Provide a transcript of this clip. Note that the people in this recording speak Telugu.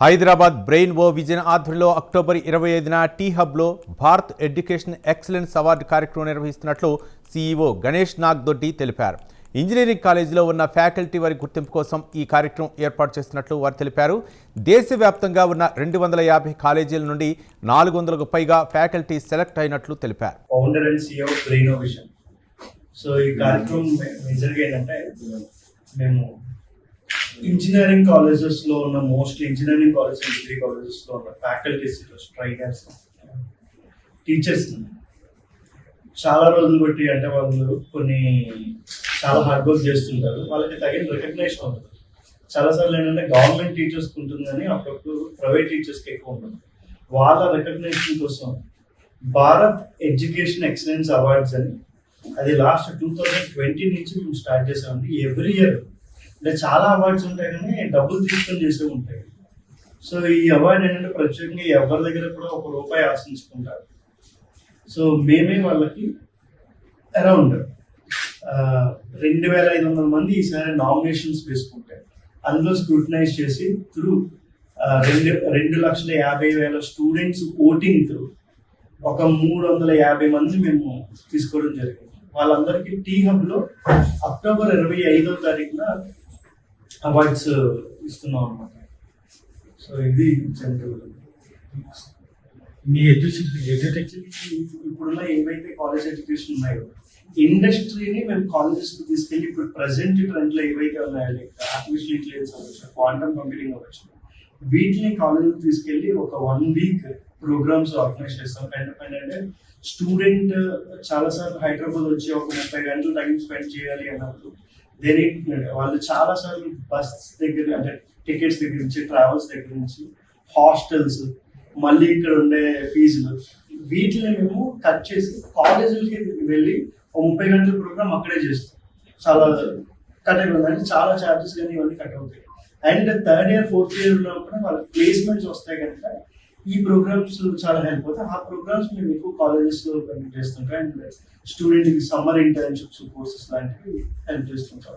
హైదరాబాద్ బ్రెయిన్ ఓ విజన్ ఆధ్వర్యంలో అక్టోబర్ 25న టీ హబ్లో భారత్ ఎడ్యుకేషన్ ఎక్సలెన్స్ అవార్డు కార్యక్రమం నిర్వహిస్తున్నట్లు సీఈఓ గణేష్ నాగ్దొడ్డి తెలిపారు. ఇంజనీరింగ్ కాలేజీలో ఉన్న ఫ్యాకల్టీ వారి గుర్తింపు కోసం ఈ కార్యక్రమం ఏర్పాటు చేస్తున్నట్లు వారు తెలిపారు. దేశవ్యాప్తంగా ఉన్న 250 కాలేజీల నుండి 400కు పైగా ఫ్యాకల్టీ సెలెక్ట్ అయినట్లు తెలిపారు. Founder and CEO brain O vision. So ఈ కార్యక్రమం మేజర్గా ఏంటంటే మేము ఇంజనీరింగ్ కాలేజెస్ లో ఉన్న mostly engineering colleges degree colleges లో ఉన్న ఫ్యాకల్టీస్ ట్రైనర్స్ టీచర్స్ చాలా రోజులు బట్టి అంటే వాళ్ళు చాలా హార్డ్ వర్క్ చేస్తుంటారు, వాళ్ళకి తగిన రికగ్నైజేషన్ ఉంటుంది. చాలాసార్లు ఏంటంటే గవర్నమెంట్ టీచర్స్కి ఉంటుంది కానీ అప్పుడప్పుడు ప్రైవేట్ టీచర్స్కి ఎక్కువ ఉంటుంది. వాళ్ళ రికగ్నైజేషన్ కోసం భారత్ ఎడ్యుకేషన్ ఎక్సలెన్స్ అవార్డ్స్ అని అది లాస్ట్ 2020 నుంచి మేము స్టార్ట్ చేసామండి. ఎవ్రీ ఇయర్ అంటే చాలా అవార్డ్స్ ఉంటాయి కానీ డబ్బులు తీసుకొని చేసే ఉంటాయి. సో ఈ అవార్డు ఏంటంటే ప్రత్యేకంగా ఎవరి దగ్గర కూడా ₹1 ఆశించుకుంటారు. సో మేమే వాళ్ళకి అరౌండ్ 2500 మంది ఈసారి నామినేషన్స్ వేసుకుంటారు. అందులో స్క్రూటనైజ్ చేసి త్రూ 2,50,000 స్టూడెంట్స్ ఓటింగ్ త్రూ ఒక 350 మంది మేము తీసుకోవడం జరిగింది. వాళ్ళందరికీ టీ హబ్లో అక్టోబర్ 25వ తారీఖున అవార్డ్స్ ఇస్తున్నాం అన్నమాట. సో ఇది జనరల్ మీ ఎడ్యుకేషన్ ఇప్పుడున్న ఏవైతే కాలేజ్ ఎడ్యుకేషన్ ఉన్నాయో ఇండస్ట్రీని మేము కాలేజెస్కి తీసుకెళ్ళి ఇప్పుడు ప్రజెంట్ ట్రెండ్లో ఏవైతే ఉన్నాయో లైక్ ఆర్టిఫిషియల్ ఇంటెలిజెన్స్ అవ్వచ్చు, క్వాంటమ్ కంప్యూటింగ్ అవ్వచ్చు, వీటిని కాలేజీకి తీసుకెళ్ళి ఒక 1 వీక్ ప్రోగ్రామ్స్ ఆర్గనైజ్ చేస్తాం. ఏంటంటే స్టూడెంట్ చాలాసార్లు హైదరాబాద్ వచ్చి ఒక 30 గంటలు టైం స్పెండ్ చేయాలి అన్నప్పుడు వాళ్ళు చాలాసార్లు బస్ దగ్గర అంటే టికెట్స్ దగ్గర నుంచి, ట్రావెల్స్ దగ్గర నుంచి, హాస్టల్స్, మళ్ళీ ఇక్కడ ఉండే ఫీజులు, వీటిని మేము కట్ చేసి కాలేజీలకి వెళ్ళి 30 గంటల ప్రోగ్రామ్ అక్కడే చేస్తాం. చాలా కట్ అయిపోతుంది అంటే చాలా ఛార్జెస్ కానీ ఇవన్నీ కట్ అవుతాయి. And third year 4th year ఉన్నప్పుడు వాళ్ళకి ప్లేస్మెంట్స్ వస్తాయి కనుక ఈ ప్రోగ్రామ్స్ చాలా హెల్ప్ అవుతాయి. ఆ ప్రోగ్రామ్స్ మేము ఎక్కువ కాలేజెస్లో కండక్ట్ చేస్తుంటాం. అండ్ స్టూడెంట్కి సమ్మర్ ఇంటర్న్షిప్స్ కోర్సెస్ లాంటివి హెల్ప్ చేస్తుంటాం.